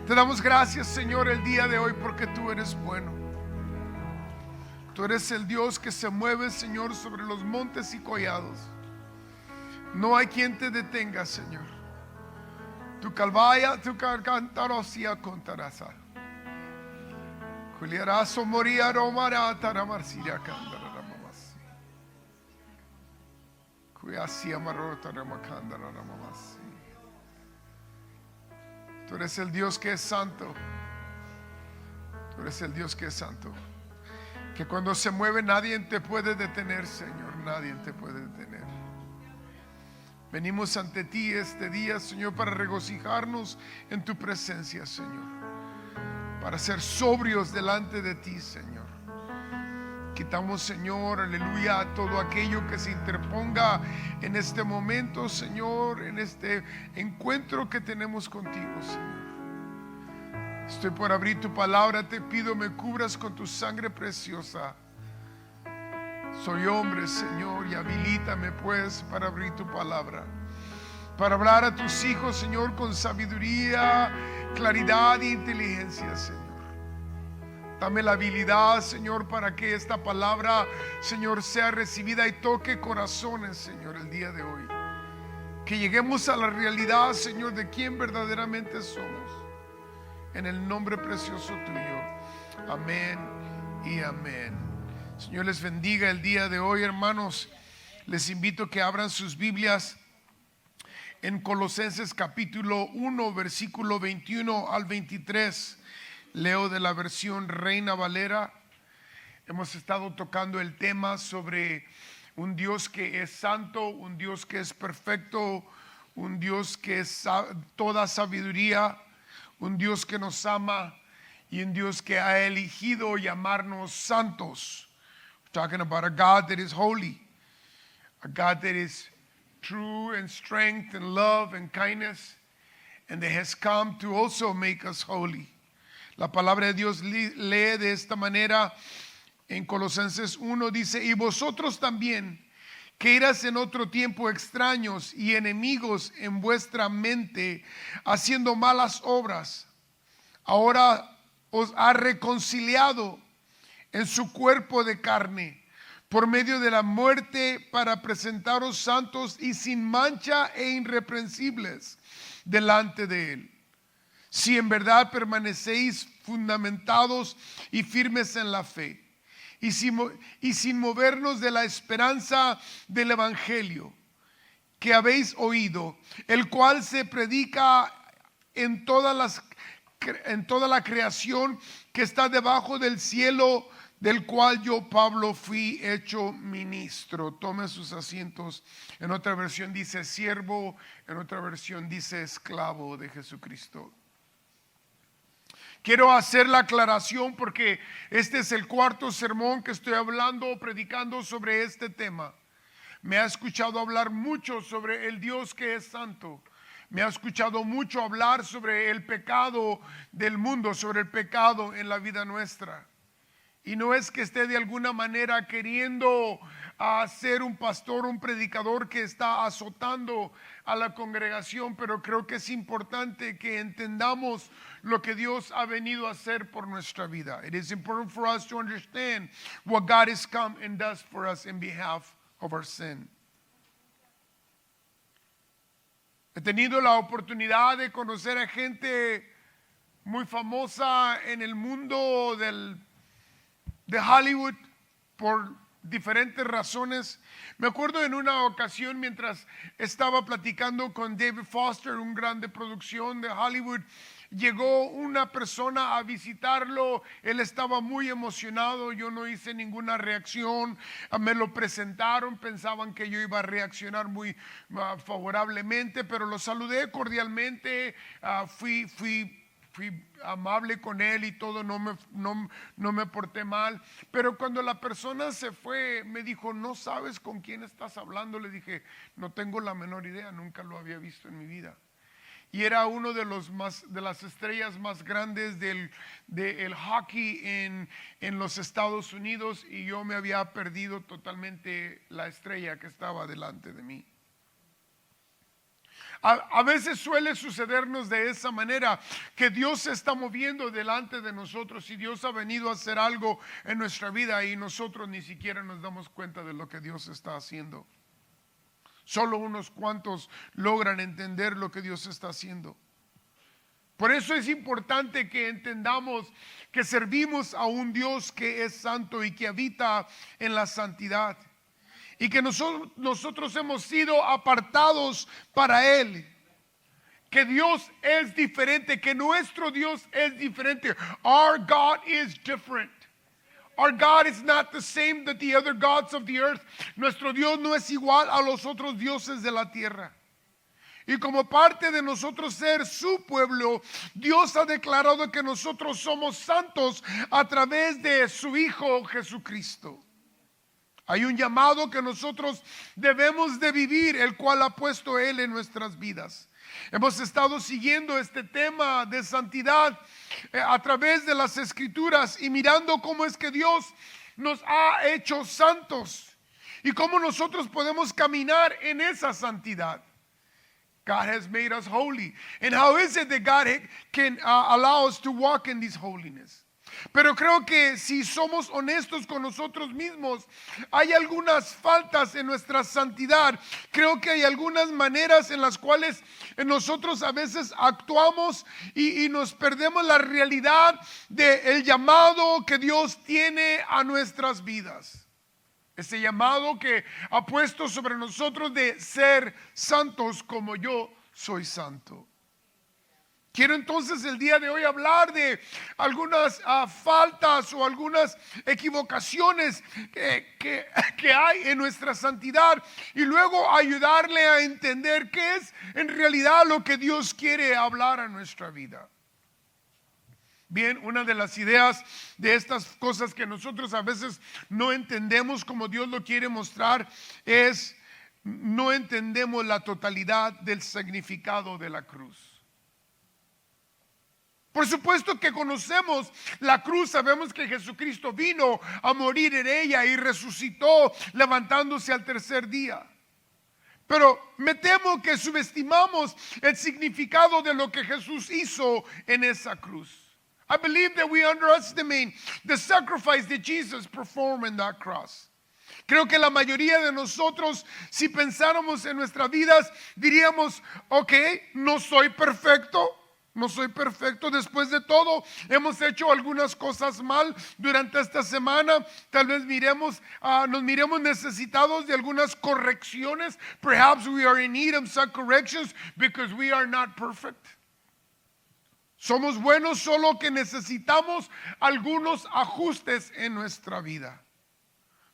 Te damos gracias, Señor, el día de hoy porque tú eres bueno. Tú eres el Dios que se mueve, Señor, sobre los montes y collados. No hay quien te detenga, Señor. Tu calvaya, tu cantarosia contarasa. Culiarazo moría romara taramarsiria candaramamas. Cuyasia marrota ramacandaramamas. Tú eres el Dios que es santo. Tú eres el Dios que es santo. Que cuando se mueve nadie te puede detener, Señor. Nadie te puede detener. Venimos ante ti este día, Señor, para regocijarnos en tu presencia, Señor. Para ser sobrios delante de ti, Señor. Quitamos, Señor, aleluya, todo aquello que se interponga en este momento, Señor, en este encuentro que tenemos contigo, Señor. Estoy por abrir tu palabra, te pido me cubras con tu sangre preciosa. Soy hombre, Señor, y habilítame pues para abrir tu palabra, para hablar a tus hijos, Señor, con sabiduría, claridad e inteligencia, Señor. Dame la habilidad, Señor, para que esta palabra, Señor, sea recibida y toque corazones, Señor, el día de hoy. Que lleguemos a la realidad, Señor, de quién verdaderamente somos. En el nombre precioso tuyo. Amén y amén. Señor les bendiga el día de hoy, hermanos. Les invito a que abran sus Biblias en Colosenses capítulo 1, versículo 21 al 23. Leo de la versión Reina Valera. Hemos estado tocando el tema sobre un Dios que es santo, un Dios que es perfecto, un Dios que es toda sabiduría, un Dios que nos ama y un Dios que ha elegido llamarnos santos. We're talking about a God that is holy, a God that is true in strength and love and kindness, and that has come to also make us holy. La palabra de Dios lee de esta manera en Colosenses 1, dice: y vosotros también, que eras en otro tiempo extraños y enemigos en vuestra mente, haciendo malas obras, ahora os ha reconciliado en su cuerpo de carne, por medio de la muerte, para presentaros santos y sin mancha e irreprensibles delante de él. Si en verdad permanecéis fundamentados y firmes en la fe, y sin movernos de la esperanza del evangelio que habéis oído, el cual se predica en toda la creación que está debajo del cielo, del cual yo, Pablo, fui hecho ministro. Tome sus asientos. En otra versión dice siervo, en otra versión dice esclavo de Jesucristo. Quiero hacer la aclaración porque este es el cuarto sermón que estoy hablando, predicando sobre este tema. Me ha escuchado hablar mucho sobre el Dios que es santo. Me ha escuchado mucho hablar sobre el pecado del mundo, sobre el pecado en la vida nuestra. Y no es que esté de alguna manera queriendo ser un pastor, un predicador que está azotando a la congregación, pero creo que es importante que entendamos lo que Dios ha venido a hacer por nuestra vida. It is important for us to understand what God has come and does for us in behalf of our sin. He tenido la oportunidad de conocer a gente muy famosa en el mundo de Hollywood por diferentes razones. Me acuerdo en una ocasión mientras estaba platicando con David Foster, un grande producción de Hollywood, llegó una persona a visitarlo. Él estaba muy emocionado, yo no hice ninguna reacción. Me lo presentaron, pensaban que yo iba a reaccionar muy favorablemente, pero lo saludé cordialmente. Fui amable con él y todo, no me porté mal. Pero cuando la persona se fue, me dijo: ¿no sabes con quién estás hablando? Le dije: no tengo la menor idea, nunca lo había visto en mi vida. Y era uno de las estrellas más grandes del hockey en los Estados Unidos, y yo me había perdido totalmente la estrella que estaba delante de mí. A veces suele sucedernos de esa manera, que Dios se está moviendo delante de nosotros y Dios ha venido a hacer algo en nuestra vida y nosotros ni siquiera nos damos cuenta de lo que Dios está haciendo. Solo unos cuantos logran entender lo que Dios está haciendo. Por eso es importante que entendamos que servimos a un Dios que es santo y que habita en la santidad. Y que nosotros hemos sido apartados para Él. Que Dios es diferente, que nuestro Dios es diferente. Our God is different. Our God is not the same that the other gods of the earth. Nuestro Dios no es igual a los otros dioses de la tierra. Y como parte de nosotros ser su pueblo, Dios ha declarado que nosotros somos santos a través de su Hijo Jesucristo. Hay un llamado que nosotros debemos de vivir, el cual ha puesto Él en nuestras vidas. Hemos estado siguiendo este tema de santidad a través de las Escrituras y mirando cómo es que Dios nos ha hecho santos y cómo nosotros podemos caminar en esa santidad. God has made us holy. And how is it that God can allow us to walk in this holiness? Pero creo que si somos honestos con nosotros mismos, hay algunas faltas en nuestra santidad. Creo que hay algunas maneras en las cuales nosotros a veces actuamos y nos perdemos la realidad del llamado que Dios tiene a nuestras vidas. Ese llamado que ha puesto sobre nosotros de ser santos como yo soy santo. Quiero entonces el día de hoy hablar de algunas faltas o algunas equivocaciones que hay en nuestra santidad y luego ayudarle a entender qué es en realidad lo que Dios quiere hablar a nuestra vida. Bien, una de las ideas de estas cosas que nosotros a veces no entendemos como Dios lo quiere mostrar es no entendemos la totalidad del significado de la cruz. Por supuesto que conocemos la cruz, sabemos que Jesucristo vino a morir en ella y resucitó levantándose al tercer día. Pero me temo que subestimamos el significado de lo que Jesús hizo en esa cruz. I believe that we underestimate the sacrifice that Jesus performed in that cross. Creo que la mayoría de nosotros, si pensáramos en nuestras vidas, diríamos, ok, no soy perfecto. Después de todo, hemos hecho algunas cosas mal durante esta semana. Tal vez nos miremos necesitados de algunas correcciones. Perhaps we are in need of some corrections because we are not perfect. Somos buenos, solo que necesitamos algunos ajustes en nuestra vida.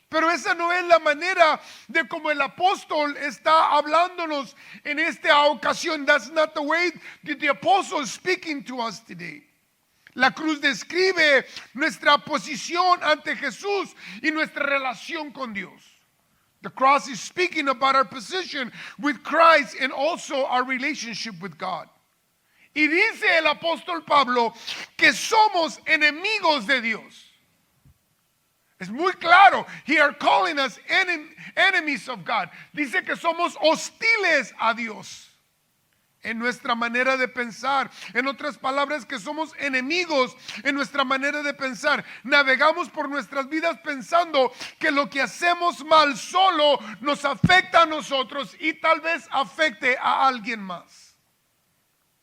Pero esa no es la manera de como el apóstol está hablándonos en esta ocasión. That's not the way that the apostle is speaking to us today. La cruz describe nuestra posición ante Jesús y nuestra relación con Dios. The cross is speaking about our position with Christ and also our relationship with God. Y dice el apóstol Pablo que somos enemigos de Dios. Es muy claro. He are calling us enemies of God. Dice que somos hostiles a Dios en nuestra manera de pensar. En otras palabras, que somos enemigos en nuestra manera de pensar. Navegamos por nuestras vidas pensando que lo que hacemos mal solo nos afecta a nosotros y tal vez afecte a alguien más.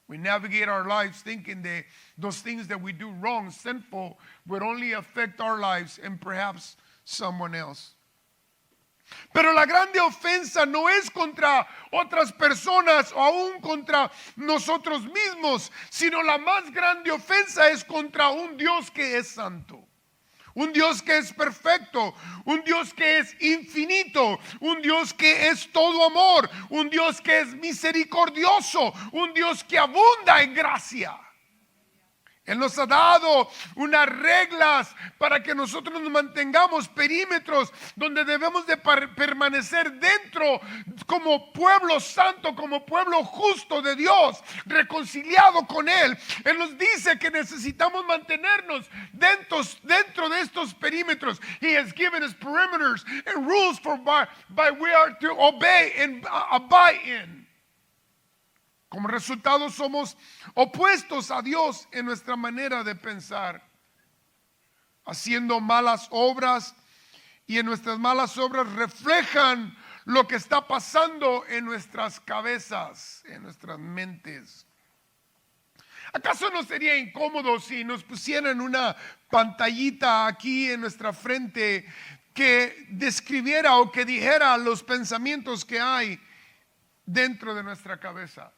We navigate our lives thinking that those things that we do wrong, sinful, would only affect our lives and perhaps someone else. Pero la grande ofensa no es contra otras personas o aún contra nosotros mismos, sino la más grande ofensa es contra un Dios que es santo. Un Dios que es perfecto, un Dios que es infinito, un Dios que es todo amor, un Dios que es misericordioso, un Dios que abunda en gracia. Él nos ha dado unas reglas para que nosotros nos mantengamos perímetros donde debemos de permanecer dentro como pueblo santo, como pueblo justo de Dios, reconciliado con Él. Él nos dice que necesitamos mantenernos dentro de estos perímetros. He has given us perimeters and rules by we are to obey and abide in. Como resultado somos opuestos a Dios en nuestra manera de pensar, haciendo malas obras, y en nuestras malas obras reflejan lo que está pasando en nuestras cabezas, en nuestras mentes. ¿Acaso no sería incómodo si nos pusieran una pantallita aquí en nuestra frente que describiera o que dijera los pensamientos que hay dentro de nuestra cabeza?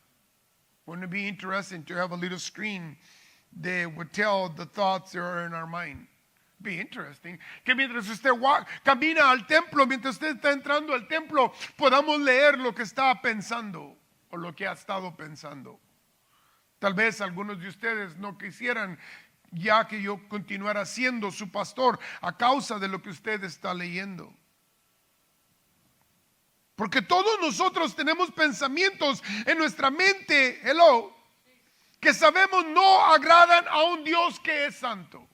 Wouldn't it be interesting to have a little screen that would tell the thoughts that are in our mind? Be interesting. Que mientras usted camina al templo, mientras usted está entrando al templo, podamos leer lo que está pensando o lo que ha estado pensando. Tal vez algunos de ustedes no quisieran ya que yo continuara siendo su pastor a causa de lo que usted está leyendo. Porque todos nosotros tenemos pensamientos en nuestra mente, que sabemos no agradan a un Dios que es santo.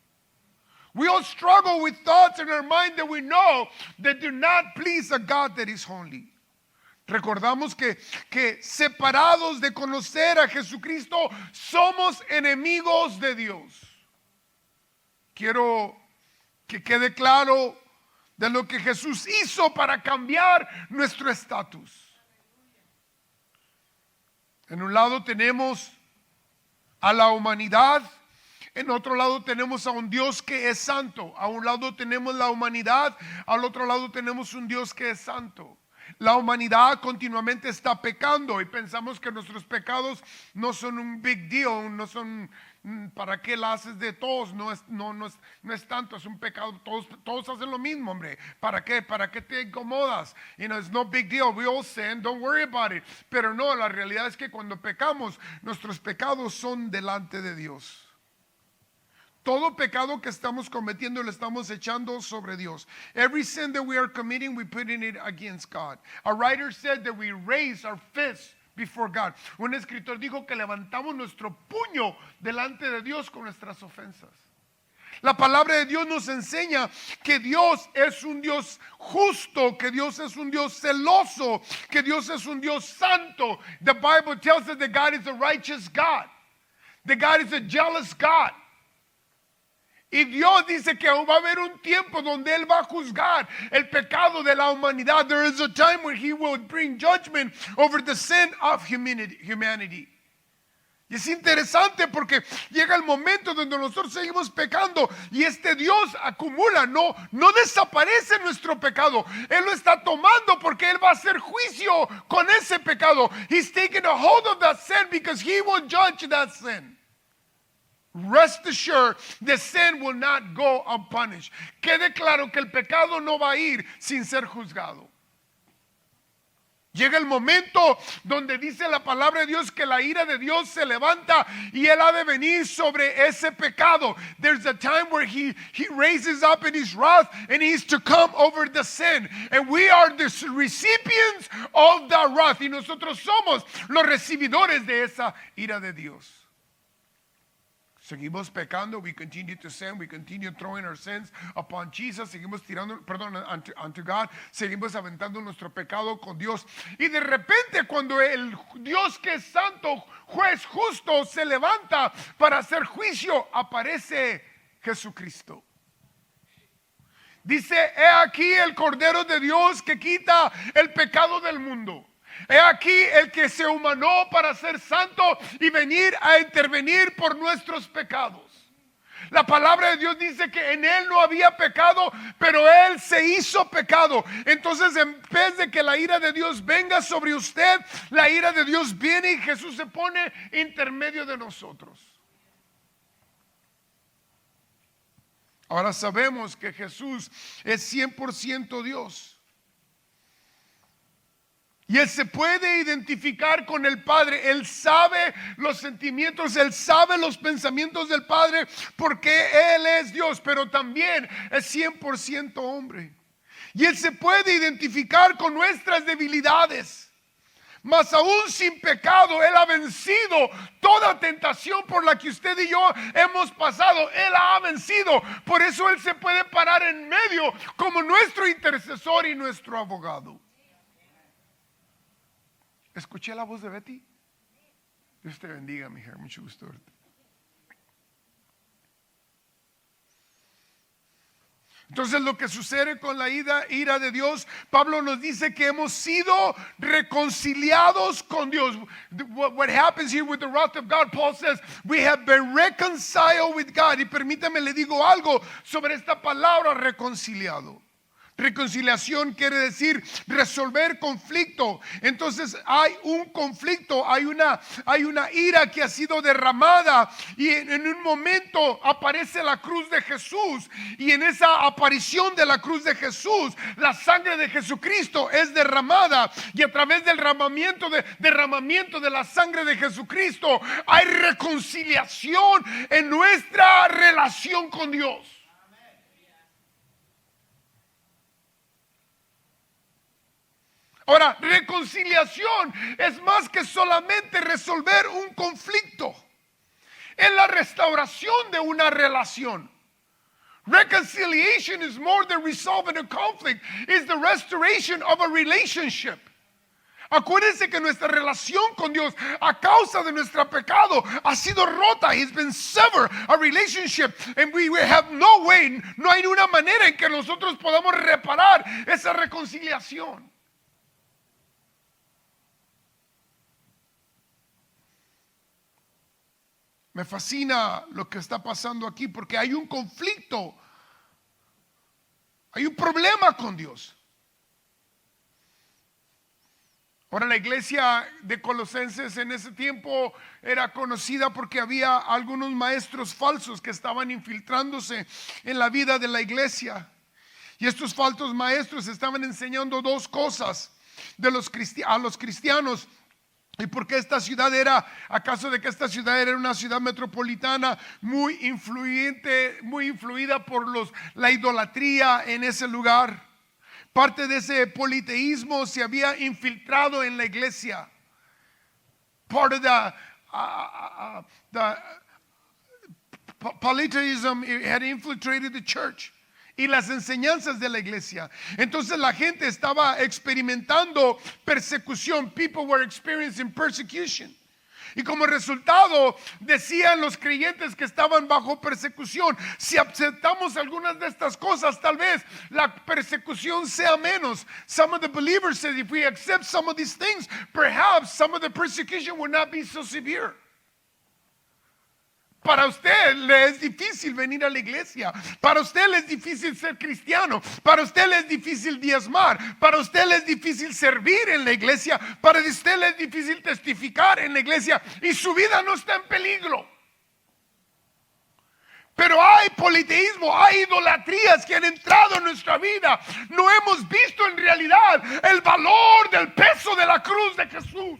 We all struggle with thoughts in our mind that we know that do not please a God that is holy. Recordamos que separados de conocer a Jesucristo somos enemigos de Dios. Quiero que quede claro de lo que Jesús hizo para cambiar nuestro estatus. En un lado tenemos a la humanidad, en otro lado tenemos a un Dios que es santo. A un lado tenemos la humanidad, al otro lado tenemos un Dios que es santo. La humanidad continuamente está pecando y pensamos que nuestros pecados no son un big deal, no son, ¿para qué la haces de todos? No es tanto, es un pecado, todos hacen lo mismo, hombre. ¿Para qué te incomodas? It's no big deal, we all sin, don't worry about it. Pero no, la realidad es que cuando pecamos, nuestros pecados son delante de Dios. Todo pecado que estamos cometiendo lo estamos echando sobre Dios. Every sin that we are committing, we're putting it against God. A writer said that we raise our fists before God. Un escritor dijo que levantamos nuestro puño delante de Dios con nuestras ofensas. La palabra de Dios nos enseña que Dios es un Dios justo, que Dios es un Dios celoso, que Dios es un Dios santo. The Bible tells us that God is a righteous God. That God is a jealous God. Y Dios dice que va a haber un tiempo donde Él va a juzgar el pecado de la humanidad. There is a time where He will bring judgment over the sin of humanity. Y es interesante porque llega el momento donde nosotros seguimos pecando y este Dios acumula, no desaparece nuestro pecado. Él lo está tomando porque Él va a hacer juicio con ese pecado. He's taking a hold of that sin because He will judge that sin. Rest assured, the sin will not go unpunished. Quede claro que el pecado no va a ir sin ser juzgado. Llega el momento donde dice la palabra de Dios que la ira de Dios se levanta y Él ha de venir sobre ese pecado. There's a time where He raises up in His wrath and He's to come over the sin. And we are the recipients of the wrath. Y nosotros somos los recibidores de esa ira de Dios. Seguimos pecando, we continue to sin, we continue throwing our sins upon Jesus, seguimos tirando, unto God, seguimos aventando nuestro pecado con Dios. Y de repente cuando el Dios que es santo, juez justo, se levanta para hacer juicio, aparece Jesucristo. Dice, he aquí el Cordero de Dios que quita el pecado del mundo. He aquí el que se humanó para ser santo y venir a intervenir por nuestros pecados. La palabra de Dios dice que en Él no había pecado, pero Él se hizo pecado. Entonces, en vez de que la ira de Dios venga sobre usted, la ira de Dios viene y Jesús se pone intermedio de nosotros. Ahora sabemos que Jesús es 100% Dios. Y Él se puede identificar con el Padre. Él sabe los sentimientos, Él sabe los pensamientos del Padre porque Él es Dios, pero también es 100% hombre. Y Él se puede identificar con nuestras debilidades. Mas aún sin pecado, Él ha vencido toda tentación por la que usted y yo hemos pasado. Él ha vencido. Por eso Él se puede parar en medio como nuestro intercesor y nuestro abogado. ¿Escuché la voz de Betty? Dios te bendiga, mi hija, mucho gusto verte. Entonces lo que sucede con la ira de Dios, Pablo nos dice que hemos sido reconciliados con Dios. What happens here with the wrath of God, Paul says, we have been reconciled with God. Y permítame le digo algo sobre esta palabra reconciliado. Reconciliación quiere decir resolver conflicto. Entonces hay un conflicto, hay una ira que ha sido derramada, y en un momento aparece la cruz de Jesús, y en esa aparición de la cruz de Jesús la sangre de Jesucristo es derramada, y a través del derramamiento de la sangre de Jesucristo hay reconciliación en nuestra relación con Dios. Ahora, reconciliación es más que solamente resolver un conflicto. Es la restauración de una relación. Reconciliation is more than resolving a conflict. It's the restoration of a relationship. Acuérdense que nuestra relación con Dios, a causa de nuestro pecado, ha sido rota. It's been severed, a relationship, and we have no way, no hay una manera en que nosotros podamos reparar esa reconciliación. Me fascina lo que está pasando aquí, porque hay un conflicto, hay un problema con Dios. Ahora, la iglesia de Colosenses en ese tiempo era conocida porque había algunos maestros falsos que estaban infiltrándose en la vida de la iglesia. Y estos falsos maestros estaban enseñando dos cosas a los cristianos. ¿Y por qué esta ciudad era? ¿Acaso de que esta ciudad era una ciudad metropolitana muy influyente, muy influida por la idolatría en ese lugar? Parte de ese politeísmo se había infiltrado en la iglesia. Part of the polytheism had infiltrated the church. Y las enseñanzas de la iglesia. Entonces la gente estaba experimentando persecución. People were experiencing persecution. Y como resultado, decían los creyentes que estaban bajo persecución: si aceptamos algunas de estas cosas, tal vez la persecución sea menos. Some of the believers said, if we accept some of these things, perhaps some of the persecution will not be so severe. Para usted le es difícil venir a la iglesia. Para usted le es difícil ser cristiano. Para usted le es difícil diezmar. Para usted le es difícil servir en la iglesia. Para usted le es difícil testificar en la iglesia. Y su vida no está en peligro. Pero hay politeísmo, hay idolatrías que han entrado en nuestra vida. No hemos visto en realidad el valor del peso de la cruz de Jesús.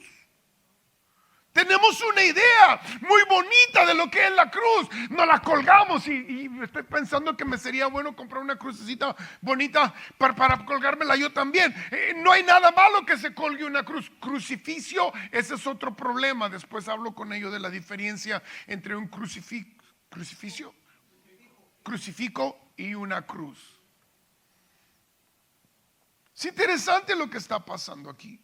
Tenemos una idea muy bonita de lo que es la cruz. Nos la colgamos y estoy pensando que me sería bueno comprar una crucecita bonita para colgármela yo también. No hay nada malo que se colgue una cruz. Crucificio, ese es otro problema. Después hablo con ellos de la diferencia entre un crucifijo y una cruz. Es interesante lo que está pasando aquí.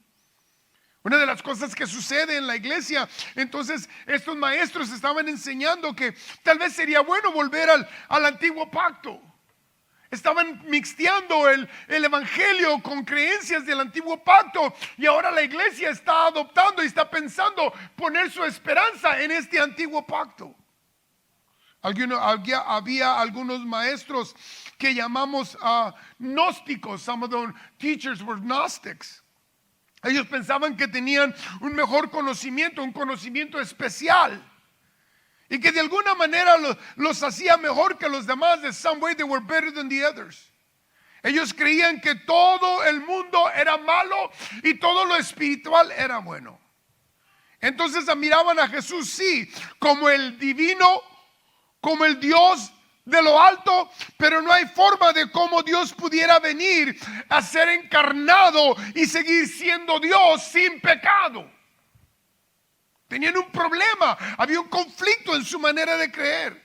Una de las cosas que sucede en la iglesia, entonces estos maestros estaban enseñando que tal vez sería bueno volver al antiguo pacto. Estaban mixteando el evangelio con creencias del antiguo pacto, y ahora la iglesia está adoptando y está pensando poner su esperanza en este antiguo pacto. Había algunos maestros que llamamos gnósticos. Some of the teachers were Gnostics. Ellos pensaban que tenían un mejor conocimiento, un conocimiento especial, y que de alguna manera los hacía mejor que los demás. In some way they were better than the others. Ellos creían que todo el mundo era malo y todo lo espiritual era bueno. Entonces miraban a Jesús, sí, como el divino, como el Dios de lo alto, pero no hay forma de cómo Dios pudiera venir a ser encarnado y seguir siendo Dios sin pecado. Tenían un problema, había un conflicto en su manera de creer.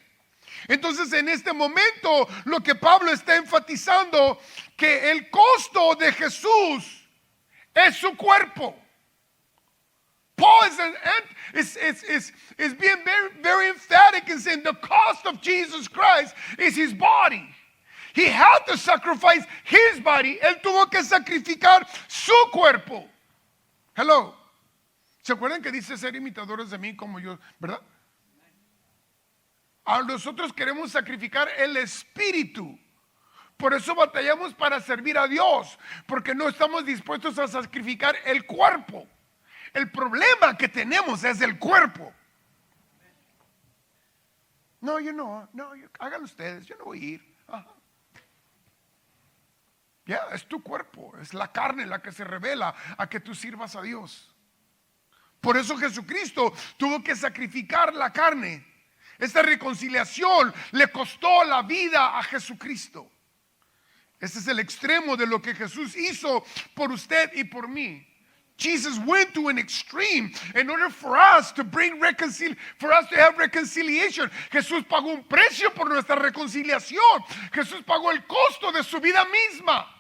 Entonces en este momento lo que Pablo está enfatizando, que el costo de Jesús es su cuerpo. Paul Paul is being very, very emphatic in saying the cost of Jesus Christ is his body. He had to sacrifice his body. Él tuvo que sacrificar su cuerpo. Hello. ¿Se acuerdan que dice ser imitadores de mí como yo, verdad? A nosotros queremos sacrificar el espíritu. Por eso batallamos para servir a Dios, porque no estamos dispuestos a sacrificar el cuerpo. El problema que tenemos es el cuerpo. No, hagan ustedes, yo no voy a ir. Ya, es tu cuerpo, es la carne la que se revela a que tú sirvas a Dios. Por eso Jesucristo tuvo que sacrificar la carne. Esta reconciliación le costó la vida a Jesucristo. Este es el extremo de lo que Jesús hizo por usted y por mí. Jesus went to an extreme in order for us to have reconciliation. Jesús pagó un precio por nuestra reconciliación. Jesús pagó el costo de su vida misma.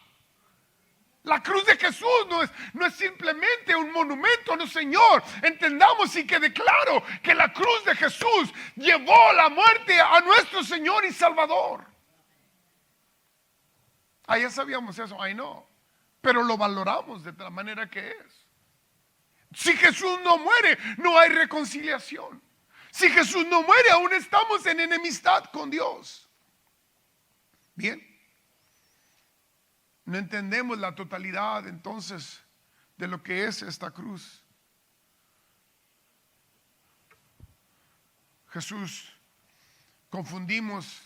La cruz de Jesús no es simplemente un monumento, no, Señor. Entendamos y quede claro que la cruz de Jesús llevó la muerte a nuestro Señor y Salvador. Ya sabíamos eso, no. Pero lo valoramos de la manera que es. Si Jesús no muere, no hay reconciliación. Si Jesús no muere, aún estamos en enemistad con Dios. Bien. No entendemos la totalidad entonces de lo que es esta cruz. Jesús, confundimos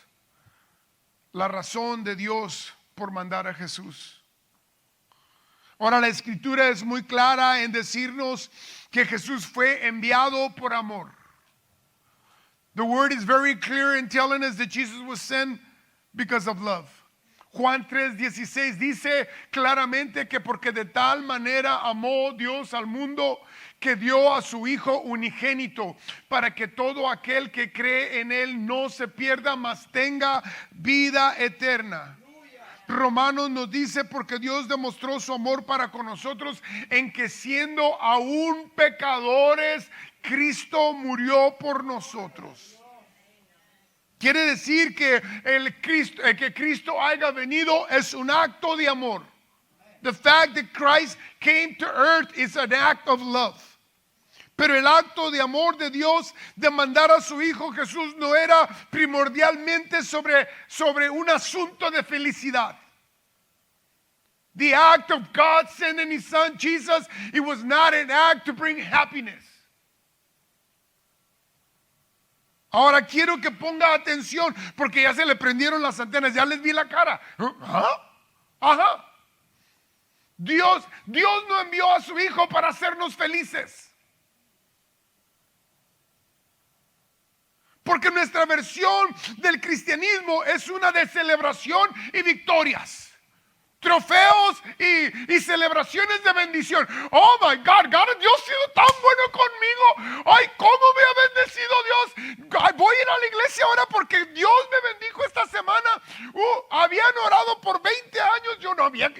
la razón de Dios por mandar a Jesús. Ahora la escritura es muy clara en decirnos que Jesús fue enviado por amor. The word is very clear in telling us that Jesus was sent because of love. Juan 3:16 dice claramente que porque de tal manera amó Dios al mundo que dio a su Hijo unigénito para que todo aquel que cree en él no se pierda, mas tenga vida eterna. Romanos nos dice porque Dios demostró su amor para con nosotros en que siendo aún pecadores, Cristo murió por nosotros. Quiere decir que que Cristo haya venido es un acto de amor. The fact that Christ came to earth is an act of love. Pero el acto de amor de Dios de mandar a su Hijo Jesús no era primordialmente sobre un asunto de felicidad. The act of God sending his son Jesus, it was not an act to bring happiness. Ahora quiero que ponga atención porque ya se le prendieron las antenas, ya les vi la cara. Dios no envió a su Hijo para hacernos felices. Porque nuestra versión del cristianismo es una de celebración y victorias. Trofeos y celebraciones de bendición. Oh my God, Dios ha sido tan bueno conmigo. Ay, cómo me ha bendecido Dios. Ay, voy a ir a la iglesia ahora porque Dios me bendijo esta semana. Habían orado por 20 años. Yo no había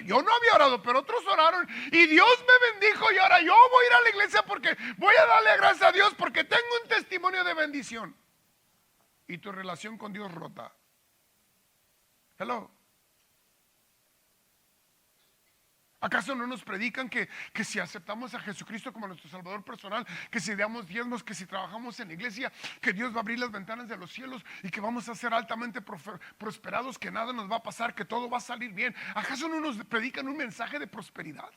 orado, pero otros oraron. Y Dios me bendijo. Y ahora yo voy a ir a la iglesia porque voy a darle gracias a Dios porque tengo un testimonio de bendición. Y tu relación con Dios rota. Hello. ¿Acaso no nos predican que si aceptamos a Jesucristo como nuestro Salvador personal, que si damos diezmos, que si trabajamos en la iglesia, que Dios va a abrir las ventanas de los cielos y que vamos a ser altamente prosperados, que nada nos va a pasar, que todo va a salir bien? ¿Acaso no nos predican un mensaje de prosperidad?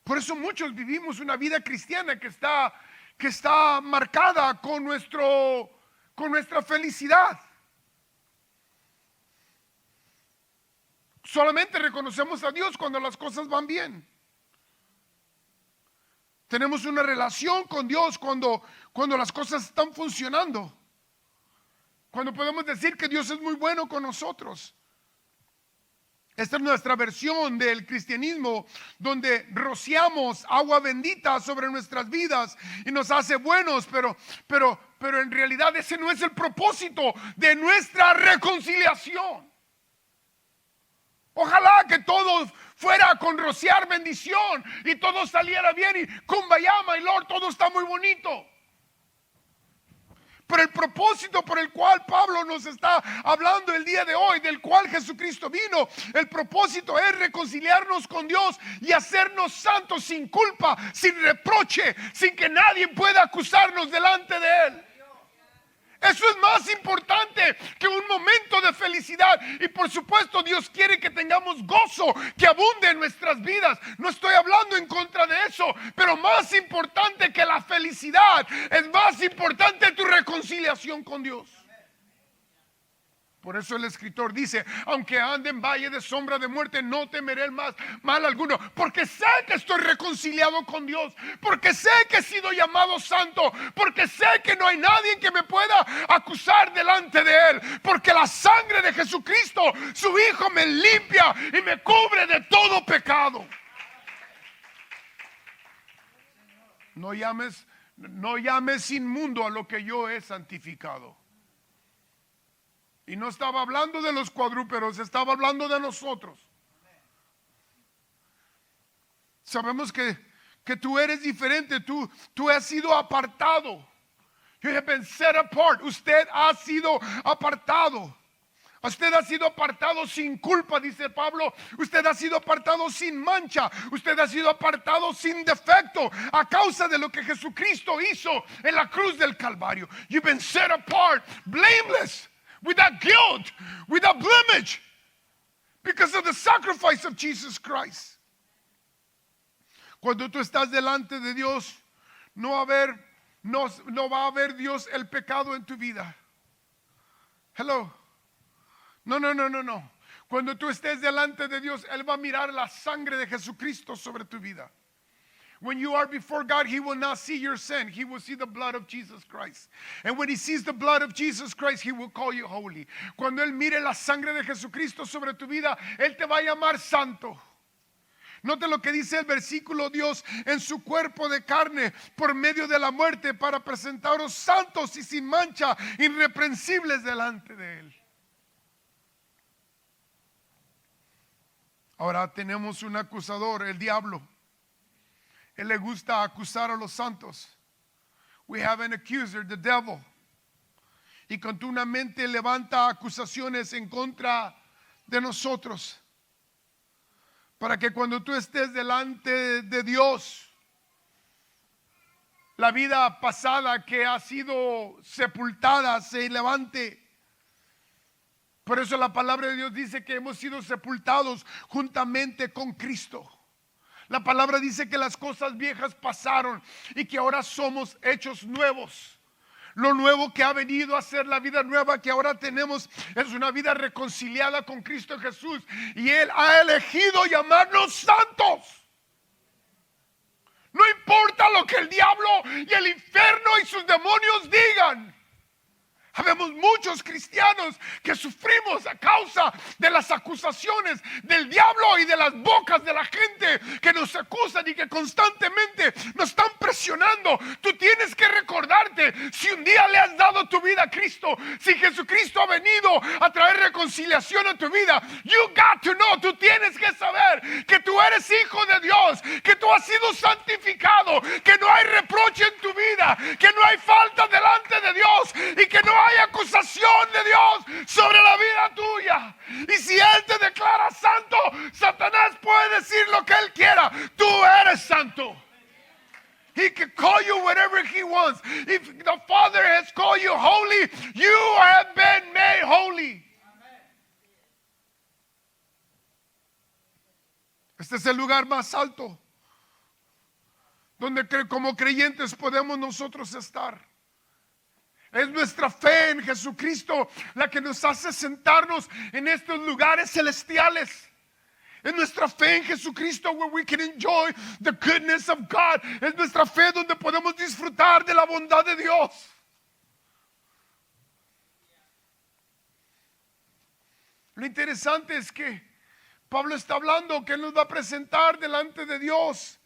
Por eso muchos vivimos una vida cristiana que está marcada con nuestra felicidad. Solamente reconocemos a Dios cuando las cosas van bien. Tenemos una relación con Dios cuando las cosas están funcionando. Cuando podemos decir que Dios es muy bueno con nosotros. Esta es nuestra versión del cristianismo, donde rociamos agua bendita sobre nuestras vidas y nos hace buenos, pero en realidad ese no es el propósito de nuestra reconciliación. Ojalá que todo fuera con rociar bendición y todo saliera bien y kumbaya, my Lord, todo está muy bonito. Pero el propósito por el cual Pablo nos está hablando el día de hoy, del cual Jesucristo vino, el propósito es reconciliarnos con Dios y hacernos santos sin culpa, sin reproche, sin que nadie pueda acusarnos delante de Él. Eso es más importante que un momento de felicidad. Y por supuesto Dios quiere que tengamos gozo que abunde en nuestras vidas. No estoy hablando en contra de eso, pero más importante que la felicidad es más importante tu reconciliación con Dios. Por eso el escritor dice: aunque ande en valle de sombra de muerte, no temeré más mal alguno, porque sé que estoy reconciliado con Dios, porque sé que he sido llamado santo, porque sé que no hay nadie que me pueda acusar delante de Él, porque la sangre de Jesucristo, su Hijo, me limpia y me cubre de todo pecado. No llames inmundo a lo que yo he santificado. Y no estaba hablando de los cuadrúpedos, estaba hablando de nosotros. Sabemos que tú eres diferente, tú has sido apartado. You have been set apart. Usted ha sido apartado. Usted ha sido apartado sin culpa, dice Pablo. Usted ha sido apartado sin mancha. Usted ha sido apartado sin defecto a causa de lo que Jesucristo hizo en la cruz del Calvario. You've been set apart, blameless, without guilt, without blemish, because of the sacrifice of Jesus Christ. Cuando tú estás delante de Dios, no va a haber Dios el pecado en tu vida. Hello. No. Cuando tú estés delante de Dios, Él va a mirar la sangre de Jesucristo sobre tu vida. When you are before God, He will not see your sin. He will see the blood of Jesus Christ. And when He sees the blood of Jesus Christ, He will call you holy. Cuando Él mire la sangre de Jesucristo sobre tu vida, Él te va a llamar santo. Note lo que dice el versículo: Dios en su cuerpo de carne por medio de la muerte para presentaros santos y sin mancha, irreprensibles delante de Él. Ahora tenemos un acusador, el diablo. Él le gusta acusar a los santos. We have an accuser, the devil. Y continuamente levanta acusaciones en contra de nosotros, para que cuando tú estés delante de Dios, la vida pasada que ha sido sepultada se levante. Por eso la palabra de Dios dice que hemos sido sepultados juntamente con Cristo. La palabra dice que las cosas viejas pasaron y que ahora somos hechos nuevos. Lo nuevo que ha venido a ser la vida nueva que ahora tenemos es una vida reconciliada con Cristo Jesús. Y Él ha elegido llamarnos santos. No importa lo que el diablo y el infierno y sus demonios digan. Habemos muchos cristianos que sufrimos a causa de las acusaciones del diablo y de las bocas de la gente que nos acusan y que constantemente nos están presionando. Tú tienes que recordarte, si un día le has dado tu vida a Cristo, si Jesucristo ha venido a traer reconciliación a tu vida, you got to know, tú tienes que saber que tú eres hijo de Dios, que tú has sido santificado, que no hay reproche en tu vida, que no hay falta delante de Dios y que no hay acusación de Dios sobre la vida tuya. Y si Él te declara santo, Satanás puede decir lo que Él quiera. Tú eres santo. He can call you whatever he wants. If the Father has called you holy, you have been made holy. Este es el lugar más alto donde como creyentes podemos nosotros estar. Es nuestra fe en Jesucristo la que nos hace sentarnos en estos lugares celestiales. Es nuestra fe en Jesucristo where we can enjoy the goodness of God. Es nuestra fe donde podemos disfrutar de la bondad de Dios. Lo interesante es que Pablo está hablando que Él nos va a presentar delante de Dios.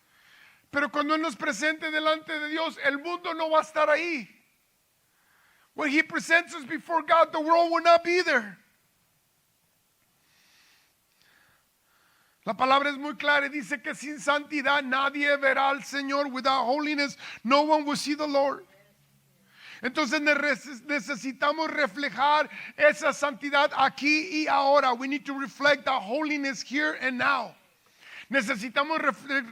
Pero cuando Él nos presente delante de Dios, el mundo no va a estar ahí. When He presents us before God, the world will not be there. La palabra es muy clara y dice que sin santidad nadie verá al Señor. Without holiness, no one will see the Lord. Entonces necesitamos reflejar esa santidad aquí y ahora. We need to reflect the holiness here and now. Necesitamos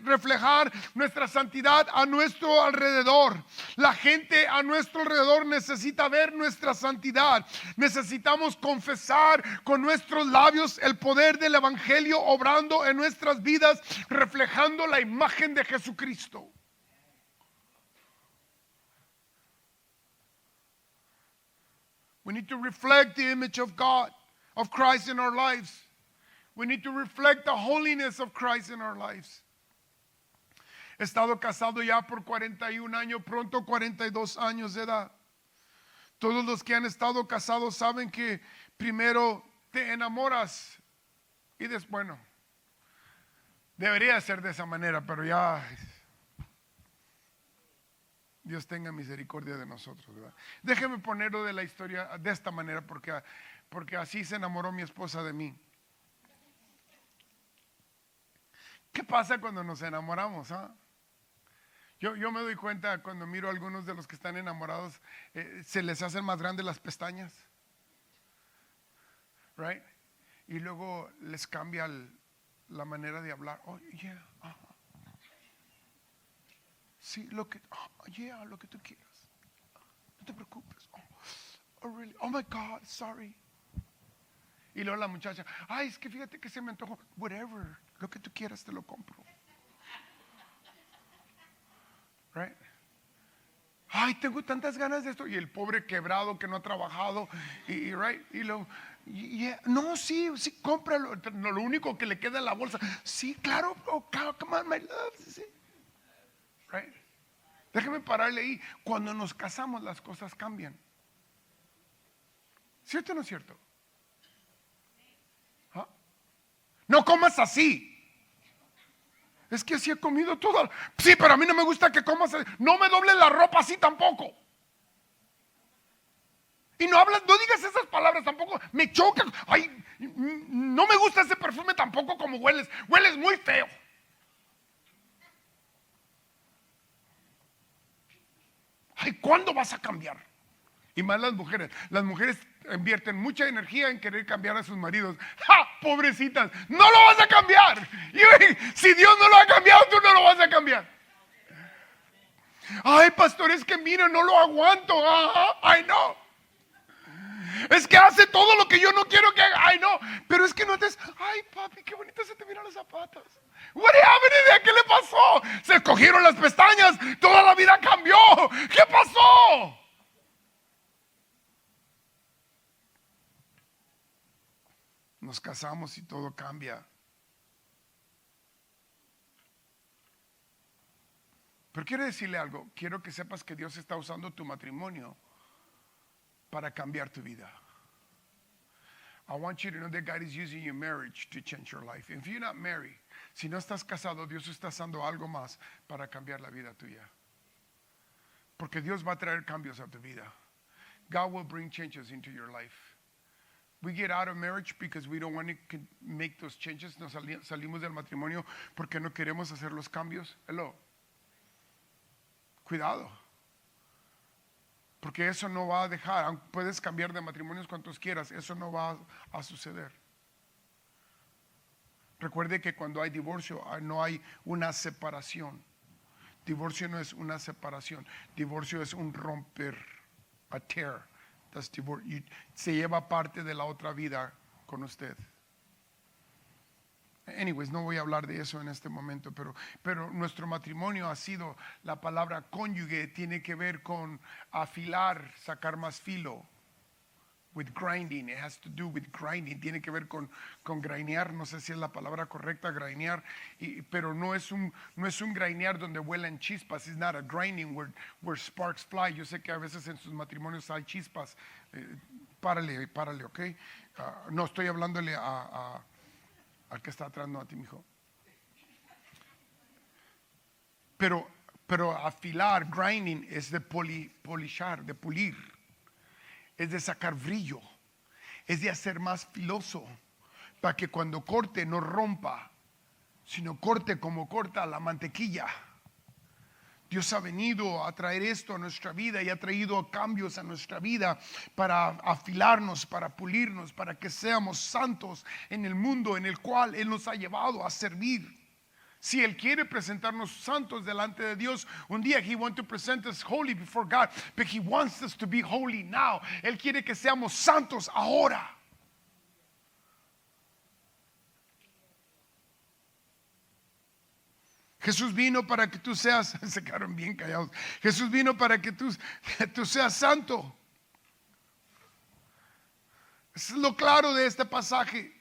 reflejar nuestra santidad a nuestro alrededor. La gente a nuestro alrededor necesita ver nuestra santidad. Necesitamos confesar con nuestros labios el poder del evangelio obrando en nuestras vidas, reflejando la imagen de Jesucristo. We need to reflect the image of God, of Christ in our lives. We need to reflect the holiness of Christ in our lives. He estado casado ya por 41 años, pronto 42 años de edad. Todos los que han estado casados saben que primero te enamoras y después, bueno, debería ser de esa manera, pero ya Dios tenga misericordia de nosotros, ¿verdad? Déjeme ponerlo de la historia de esta manera porque así se enamoró mi esposa de mí. ¿Qué pasa cuando nos enamoramos? Yo me doy cuenta cuando miro a algunos de los que están enamorados, se les hacen más grandes las pestañas, right? Y luego les cambia la manera de hablar. Oh, yeah, sí, lo que tú quieras. No te preocupes. Oh, really? Oh my God, sorry. Y luego la muchacha, ay, es que fíjate que se me antojó. Whatever, lo que tú quieras te lo compro. Right? Ay, tengo tantas ganas de esto. Y el pobre quebrado que no ha trabajado. Y right? Y luego, yeah. No, sí, cómpralo. No, lo único que le queda en la bolsa. Sí, claro. Oh, come on, my love. Sí. Right? Déjeme pararle ahí. Cuando nos casamos las cosas cambian. ¿Cierto o no es cierto? No comas así. Es que así he comido todo. Sí, pero a mí no me gusta que comas así. No me dobles la ropa así tampoco. Y no digas esas palabras tampoco. Me choca. Ay, no me gusta ese perfume tampoco como hueles. Hueles muy feo. Ay, ¿cuándo vas a cambiar? Y más las mujeres. Las mujeres invierten mucha energía en querer cambiar a sus maridos. ¡Ja! Pobrecitas, no lo vas a cambiar. Y si Dios no lo ha cambiado, tú no lo vas a cambiar. Ay, pastor, es que mira, no lo aguanto. Ay, no. Es que hace todo lo que yo no quiero que haga. Ay, no. Pero es que no te... Ay, papi, qué bonito se te miran los zapatos. What happened? ¿Qué le pasó? Se escogieron las pestañas. Toda la vida cambió. ¿Qué pasó? Nos casamos y todo cambia. Pero quiero decirle algo. Quiero que sepas que Dios está usando tu matrimonio para cambiar tu vida. I want you to know that God is using your marriage to change your life. If you're not married, si no estás casado, Dios está usando algo más para cambiar la vida tuya. Porque Dios va a traer cambios a tu vida. God will bring changes into your life. We get out of marriage because we don't want to make those changes. Nos salimos del matrimonio porque no queremos hacer los cambios. Hello. Cuidado. Porque eso no va a dejar. Puedes cambiar de matrimonios cuantos quieras. Eso no va a suceder. Recuerde que cuando hay divorcio no hay una separación. Divorcio no es una separación. Divorcio es un romper. A tear. Se lleva parte de la otra vida con usted. Anyways, no voy a hablar de eso en este momento, pero nuestro matrimonio ha sido, la palabra cónyuge tiene que ver con afilar, sacar más filo. With grinding, it has to do with grinding, tiene que ver con grainear, no sé si es la palabra correcta, grainear, pero no es un grainear donde vuelan chispas, it's not a grinding where sparks fly. Yo sé que a veces en sus matrimonios hay chispas, párale, ok. No estoy hablándole al que está atrás, no a ti, mijo. Pero afilar, grinding, es de polishar, de pulir. Es de sacar brillo, es de hacer más filoso, para que cuando corte no rompa, sino corte como corta la mantequilla. Dios ha venido a traer esto a nuestra vida y ha traído cambios a nuestra vida para afilarnos, para pulirnos, para que seamos santos en el mundo en el cual Él nos ha llevado a servir. Si Él quiere presentarnos santos delante de Dios, un día He wants to present us holy before God, but He wants us to be holy now. Él quiere que seamos santos ahora. Jesús vino para que tú seas, se quedaron bien callados. Jesús vino para que tú seas santo. Eso es lo claro de este pasaje.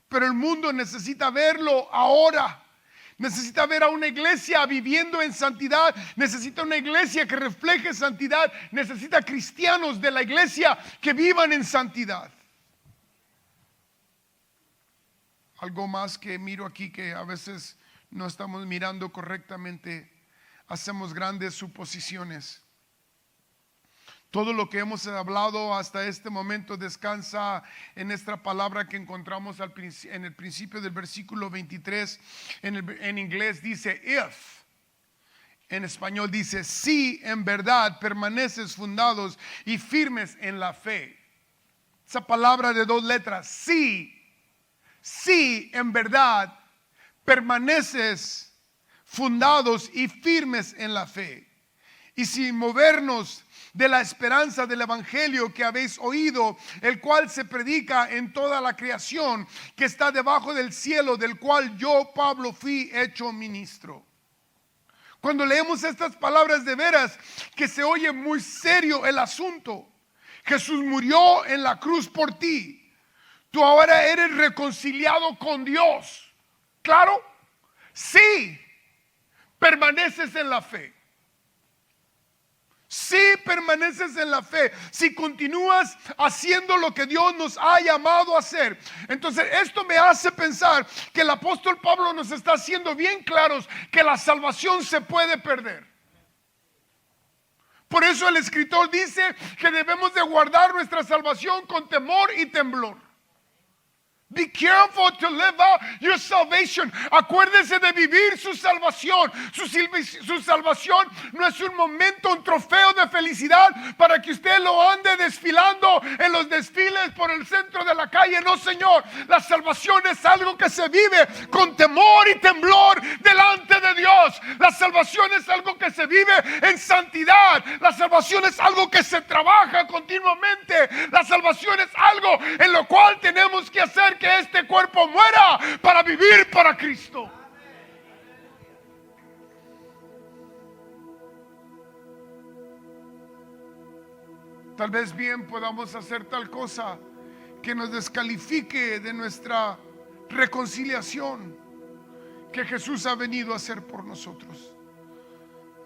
Pero el mundo necesita verlo ahora. Necesita ver a una iglesia viviendo en santidad. Necesita una iglesia que refleje santidad. Necesita cristianos de la iglesia que vivan en santidad. Algo más que miro aquí que a veces no estamos mirando correctamente, hacemos grandes suposiciones. Todo lo que hemos hablado hasta este momento descansa en esta palabra que encontramos en el principio del versículo 23. En inglés dice if. En español dice si en verdad permaneces fundados y firmes en la fe. Esa palabra de 2 letras, si en verdad permaneces fundados y firmes en la fe, y sin movernos de la esperanza del evangelio que habéis oído, el cual se predica en toda la creación que está debajo del cielo, del cual yo, Pablo, fui hecho ministro. Cuando leemos estas palabras, de veras que se oye muy serio el asunto. Jesús murió en la cruz por ti. Tú ahora eres reconciliado con Dios. Claro, si permaneces en la fe. Si permaneces en la fe, si continúas haciendo lo que Dios nos ha llamado a hacer. Entonces esto me hace pensar que el apóstol Pablo nos está haciendo bien claros que la salvación se puede perder. Por eso el escritor dice que debemos de guardar nuestra salvación con temor y temblor. Be careful to live out your salvation. Acuérdese de vivir su salvación. Su salvación no es un momento, un trofeo de felicidad para que usted lo ande desfilando en los desfiles por el centro de la calle. No, Señor. La salvación es algo que se vive con temor y temblor delante de Dios. La salvación es algo que se vive en santidad. La salvación es algo que se trabaja continuamente. La salvación es algo en lo cual tenemos que hacer que este cuerpo muera para vivir para Cristo. Tal vez bien podamos hacer tal cosa que nos descalifique de nuestra reconciliación que Jesús ha venido a hacer por nosotros.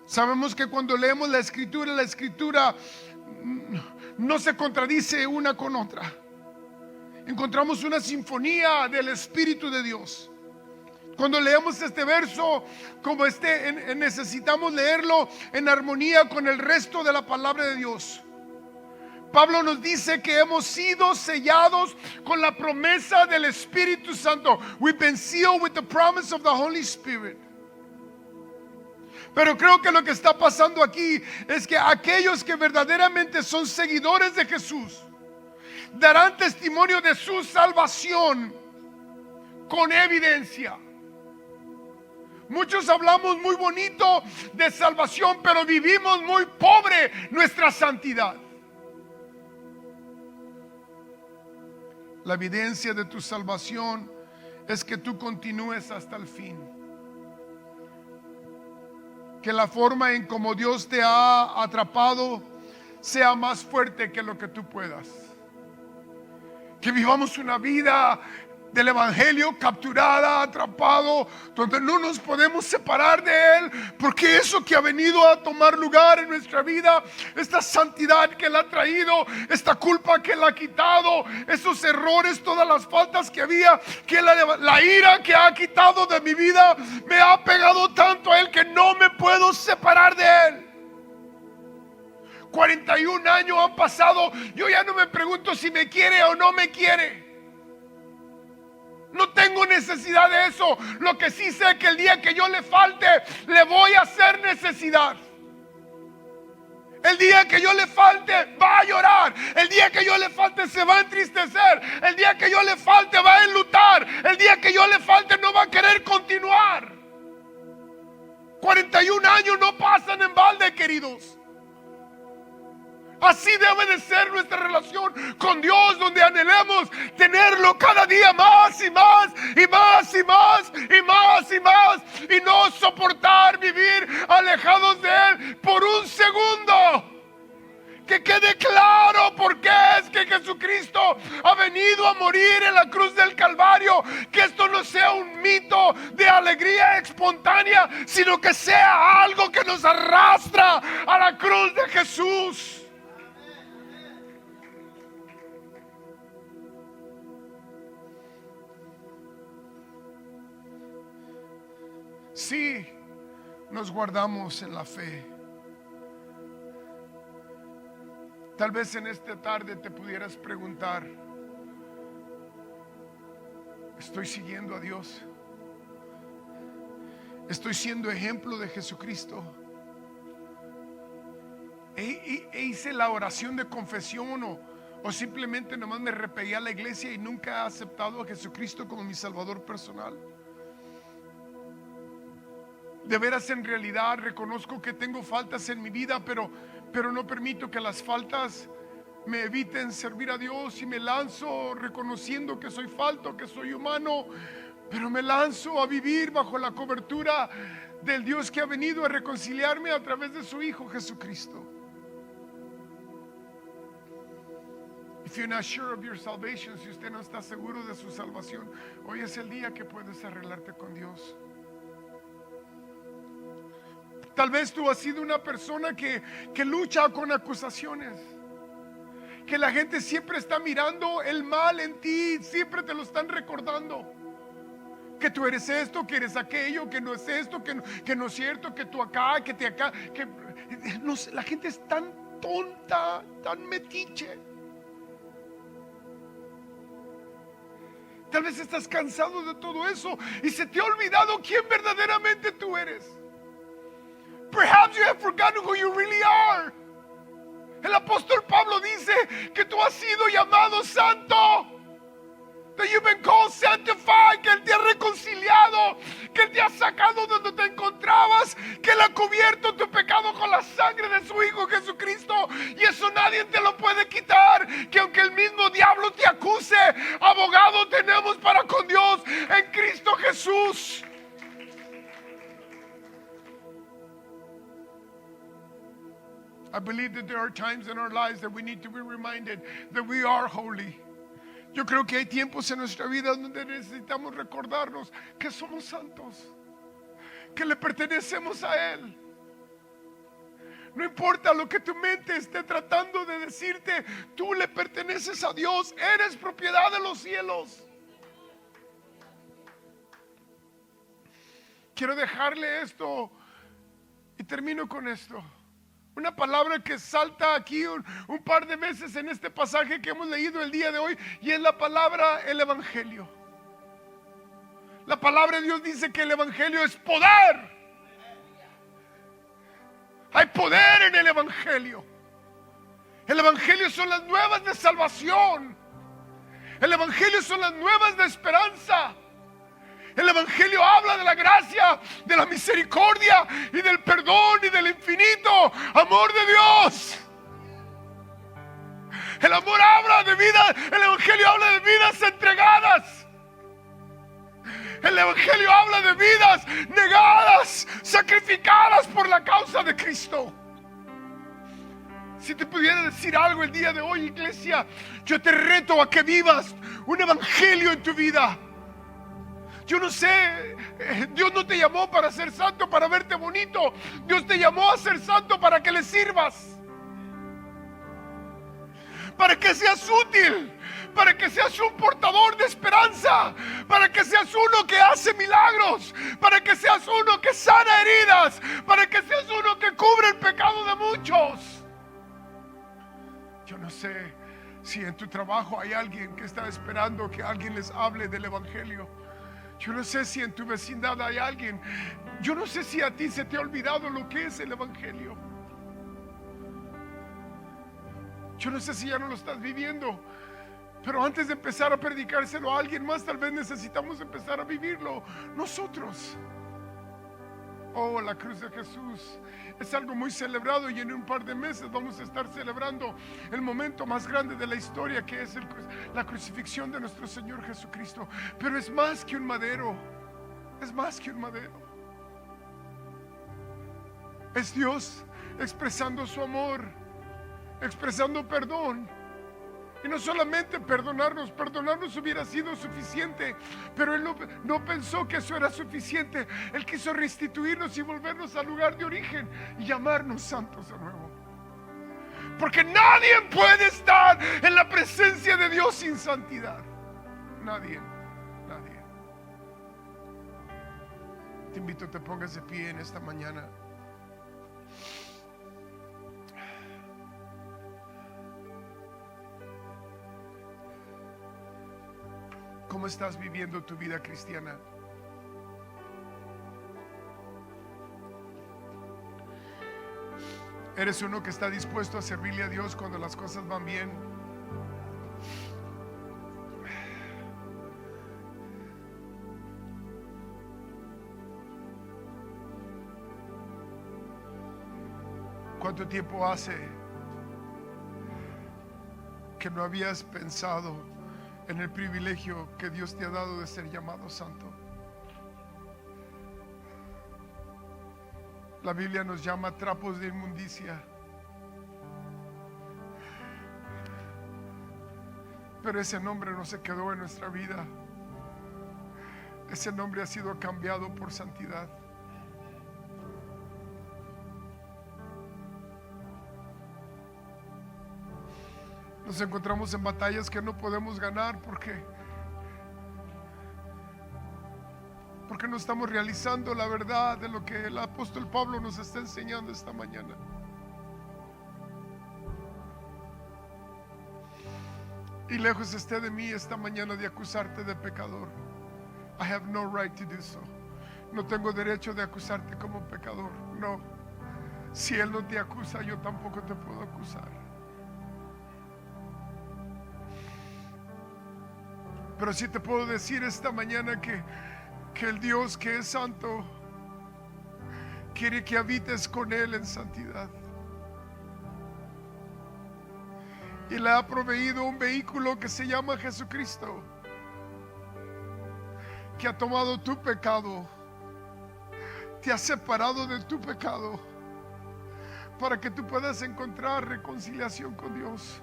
Sabemos que cuando leemos la escritura no se contradice una con otra. Encontramos una sinfonía del Espíritu de Dios. Cuando leemos este verso como necesitamos leerlo en armonía con el resto de la palabra de Dios. Pablo nos dice que hemos sido sellados con la promesa del Espíritu Santo. We've been sealed with the promise of the Holy Spirit. Pero creo que lo que está pasando aquí es que aquellos que verdaderamente son seguidores de Jesús darán testimonio de su salvación con evidencia. Muchos hablamos muy bonito de salvación, pero vivimos muy pobre nuestra santidad. La evidencia de tu salvación es que tú continúes hasta el fin. Que la forma en como Dios te ha atrapado sea más fuerte que lo que tú puedas. Que vivamos una vida del evangelio capturada, atrapado, donde no nos podemos separar de Él, porque eso que ha venido a tomar lugar en nuestra vida, esta santidad que Él ha traído, esta culpa que Él ha quitado, esos errores, todas las faltas que había, que la ira que ha quitado de mi vida, me ha pegado tanto a Él que no me puedo separar de Él. 41 años han pasado. Yo ya no me pregunto si me quiere o no me quiere. No tengo necesidad de eso. Lo que sí sé es que el día que yo le falte, le voy a hacer necesidad. El día que yo le falte, va a llorar. El día que yo le falte, se va a entristecer. El día que yo le falte, va a enlutar. El día que yo le falte, no va a querer continuar. 41 años no pasan en balde, queridos. Así debe de ser nuestra relación con Dios, donde anhelemos tenerlo cada día más y más y más y más y más y más, y no soportar vivir alejados de Él por un segundo. Que quede claro por qué es que Jesucristo ha venido a morir en la cruz del Calvario. Que esto no sea un mito de alegría espontánea, sino que sea algo que nos arrastra a la cruz de Jesús. Sí, nos guardamos en la fe. Tal vez en esta tarde te pudieras preguntar: ¿estoy siguiendo a Dios? ¿Estoy siendo ejemplo de Jesucristo? ¿Hice la oración de confesión o simplemente nomás me repegué a la iglesia y nunca he aceptado a Jesucristo como mi Salvador personal? De veras, en realidad reconozco que tengo faltas en mi vida, pero no permito que las faltas me eviten servir a Dios, y me lanzo reconociendo que soy falto, que soy humano, pero me lanzo a vivir bajo la cobertura del Dios que ha venido a reconciliarme a través de su Hijo Jesucristo. If you're not sure of your salvation, si usted no está seguro de su salvación, hoy es el día que puedes arreglarte con Dios. Tal vez tú has sido una persona que lucha con acusaciones, que la gente siempre está mirando el mal en ti, siempre te lo están recordando, que tú eres esto, que eres aquello, que no es esto, que no es cierto, que tú acá, que te acá, que no sé, la gente es tan tonta, tan metiche. Tal vez estás cansado de todo eso y se te ha olvidado quién verdaderamente tú eres. Perhaps you have forgotten who you really are. El apóstol Pablo dice que tú has sido llamado santo, that you've been called sanctified, que Él te ha reconciliado, que Él te ha sacado de donde te encontrabas, que Él ha cubierto tu pecado con la sangre de su Hijo Jesucristo, y eso nadie te lo puede quitar. Que aunque el mismo diablo te acuse, abogado tenemos para con Dios en Cristo Jesús. I believe that there are times in our lives that we need to be reminded that we are holy. Yo creo que hay tiempos en nuestra vida donde necesitamos recordarnos que somos santos, que le pertenecemos a Él. No importa lo que tu mente esté tratando de decirte, tú le perteneces a Dios, eres propiedad de los cielos. Quiero dejarle esto y termino con esto. Una palabra que salta aquí un par de veces en este pasaje que hemos leído el día de hoy, y es la palabra el Evangelio. La palabra de Dios dice que el Evangelio es poder. Hay poder en el Evangelio. El Evangelio son las nuevas de salvación. El Evangelio son las nuevas de esperanza. El Evangelio habla de la gracia, de la misericordia y del perdón y del infinito amor de Dios. El amor habla de vida, el Evangelio habla de vidas entregadas. El Evangelio habla de vidas negadas, sacrificadas por la causa de Cristo. Si te pudiera decir algo el día de hoy, iglesia, yo te reto a que vivas un Evangelio en tu vida. Yo no sé, Dios no te llamó para ser santo, para verte bonito. Dios te llamó a ser santo para que le sirvas, para que seas útil, para que seas un portador de esperanza, para que seas uno que hace milagros, para que seas uno que sana heridas, para que seas uno que cubre el pecado de muchos. Yo no sé Si en tu trabajo hay alguien que está esperando que alguien les hable del Evangelio. Yo no sé si en tu vecindad hay alguien. Yo no sé si a ti se te ha olvidado lo que es el Evangelio. Yo no sé si ya no lo estás viviendo. Pero antes de empezar a predicárselo a alguien más, tal vez necesitamos empezar a vivirlo nosotros. Oh, la cruz de Jesús es algo muy celebrado, y en un par de meses vamos a estar celebrando el momento más grande de la historia, que es la crucifixión de nuestro Señor Jesucristo. Pero es más que un madero, es más que un madero. Es Dios expresando su amor, expresando perdón. Y no solamente perdonarnos hubiera sido suficiente, pero Él no pensó que eso era suficiente. Él quiso restituirnos y volvernos al lugar de origen y llamarnos santos de nuevo. Porque nadie puede estar en la presencia de Dios sin santidad. Nadie. Te invito a que te pongas de pie en esta mañana. ¿Cómo estás viviendo tu vida cristiana? ¿Eres uno que está dispuesto a servirle a Dios cuando las cosas van bien? ¿Cuánto tiempo hace que no habías pensado en el privilegio que Dios te ha dado de ser llamado santo? La Biblia nos llama trapos de inmundicia, pero ese nombre no se quedó en nuestra vida. Ese nombre ha sido cambiado por santidad. Nos encontramos en batallas que no podemos ganar porque no estamos realizando la verdad de lo que el apóstol Pablo nos está enseñando esta mañana. Y lejos esté de mí esta mañana de acusarte de pecador. I have no right to do so. No tengo derecho de acusarte como pecador. No. Si Él no te acusa, yo tampoco te puedo acusar. Pero sí te puedo decir esta mañana que el Dios que es santo quiere que habites con Él en santidad. Y le ha proveído un vehículo que se llama Jesucristo, que ha tomado tu pecado, te ha separado de tu pecado, para que tú puedas encontrar reconciliación con Dios,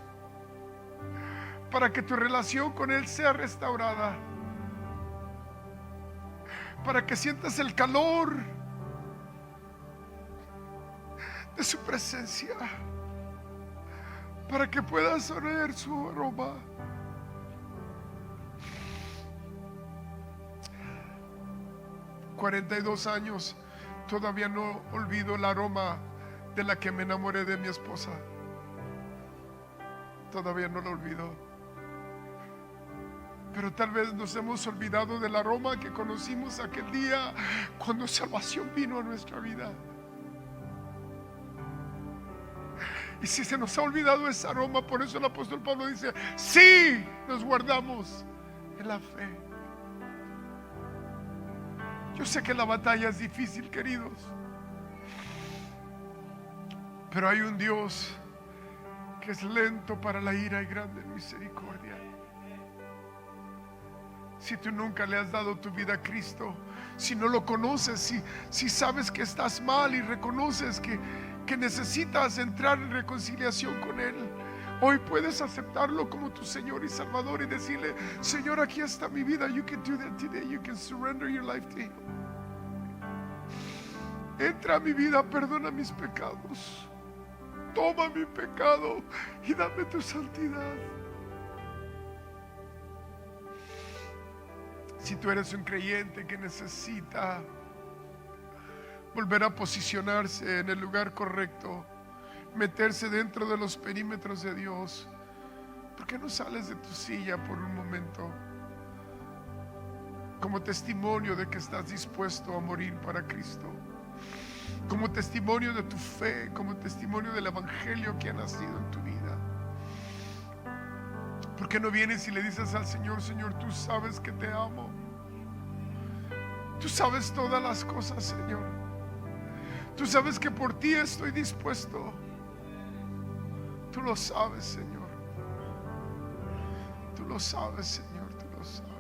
para que tu relación con Él sea restaurada, para que sientas el calor de su presencia, para que puedas oler su aroma. ...42 años... todavía no olvido el aroma de la que me enamoré de mi esposa. Todavía no lo olvido. Pero tal vez nos hemos olvidado del aroma que conocimos aquel día cuando salvación vino a nuestra vida. Y si se nos ha olvidado ese aroma, por eso el apóstol Pablo dice: sí, nos guardamos en la fe. Yo sé que la batalla es difícil, queridos, pero hay un Dios que es lento para la ira y grande en misericordia. Si tú nunca le has dado tu vida a Cristo, si no lo conoces, si sabes que estás mal y reconoces que necesitas entrar en reconciliación con Él, hoy puedes aceptarlo como tu Señor y Salvador y decirle: Señor, aquí está mi vida. You can do that today. You can surrender your life to Him. Entra a mi vida, perdona mis pecados, toma mi pecado y dame tu santidad. Si tú eres un creyente que necesita volver a posicionarse en el lugar correcto, meterse dentro de los perímetros de Dios, ¿Por qué no sales de tu silla por un momento? Como testimonio de que estás dispuesto a morir para Cristo. Como testimonio de tu fe, como testimonio del evangelio que ha nacido en tu vida. ¿Por qué no vienes y le dices al Señor: Señor, tú sabes que te amo? Tú sabes todas las cosas, Señor. Tú sabes que por ti estoy dispuesto. Tú lo sabes, Señor. Tú lo sabes, Señor. Tú lo sabes.